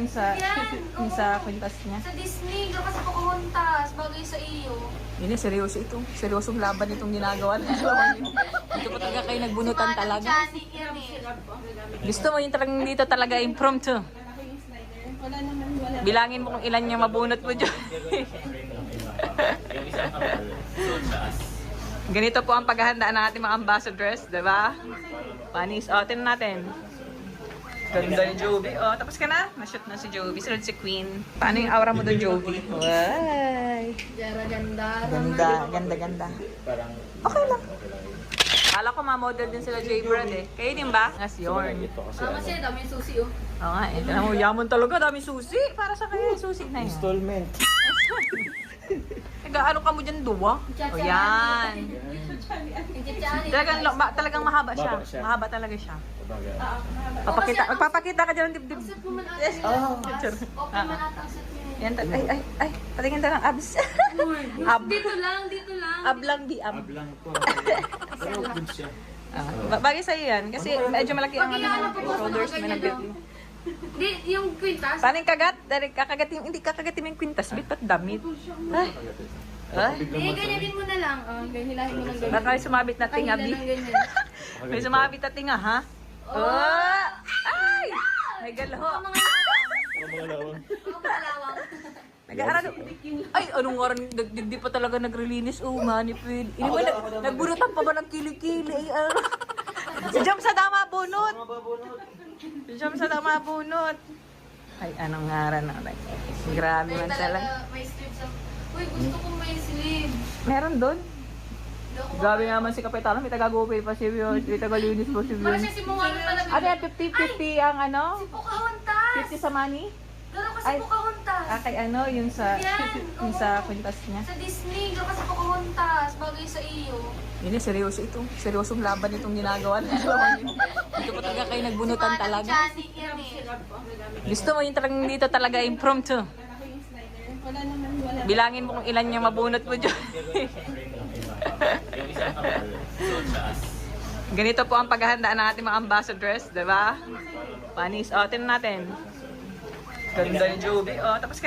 yung sa Yan, yung oo. sa kwintas niya. Sa Disney, doon kasi Pocahontas, bagay sa iyo. Hindi, seryoso ito. Seryosong laban itong ginagawa nila. Dito pa talaga kayo nagbunutan Si Manang talaga. Janik yan eh. Gusto mo yung talagang dito talaga impromptu. Bilangin mo kung ilan yung mabunot mo dyan. Ganito po ang paghahandaan ng ating mga ambassadors, di ba? Panis, o, tinan natin. Ganda ni Jovi. O, tapos ka na? Na-shoot na si Jovi. Sunod si Queen. Paano yung aura mo doon, Jovi? Ay! Jara ganda. Ganda, ganda, ganda. Okay lang. Kala ko ma-model din sila J. Brad eh. Kayo din ba? As yorn. Mama siya, dami yung susi oh. Oo nga eh. Tignan mo, yaman talaga. Dami susi. Para sa kanya yung susi na yun. Installment. Nag-ano ka mo dyan, duwa? O yan. Talagang mahaba siya. Mahaba siya. Mahaba talaga siya. Kumbaga. Magpapakita ka dyan ng dibdib. Set mo man ata Oh, yung sure. Okay man ata ang set niya. Yan, ay, patingin tayo ng abs. Ab. Dito lang. Ab lang, di ab. Ablang po. Pero good siya. Bagay sa'yo yan. Kasi medyo malaki ang Pag inaano po po, shoulders mo ganyan, ng bit no? mo. Di, yung kwintas. Paano yung kagat? Dahil hindi kakagatin mo yung kwintas. Bit pat damit. Ay. Ay. Eh, ganyanin mo na lang. Hilahin mo ng ganyan. Baka may sumabit na tinga, Kahila Bi. ng ganyan. May sumabit na tinga, ha? Oh! Ay! May galaho. Mga lawang. Mga lawang. Mga lawang. Nag-aaral. Ay, anong oras? Di pa talaga nag-relinis. Oh, manipid. Ini ba, nagbunutan pa ba ng kilikili? Ay, ano? Si Jom sa dama bunot. Si Jom sa dama bunot. Ay, anong ngaran na? Grabe May man talaga. talaga, may sleeve sa... Uy, gusto kong may sleeve. Meron doon. Hindi ako Grabe naman si Kapitano. May taga-gupay pa si Bion. May taga-linis po si Para Bion. siya si Mungano talaga. Ano yan? 50-50 ang ano? Si Pocahontas. 50 sa money? Gano'n kasi Ay. Pocahontas. Kay ano? Yung sa Yan, yung oo. sa kwintas niya. Sa Disney, gano'n kasi Pocahontas. Bagay sa iyo. Hindi, seryoso ito. Seryosong laban itong ginagawa nila. Dito pa talaga kayo nagbunutan Si Manang talaga. Janik yan eh. Gusto mo yung talagang dito talaga impromptu. Bilangin mo kung ilan yung mabunot mo dyan. Ganito po ang paghahandaan ng ating mga ambassadors, di ba? Panis, o, tinan natin. Ganda ni Jovi. O, tapos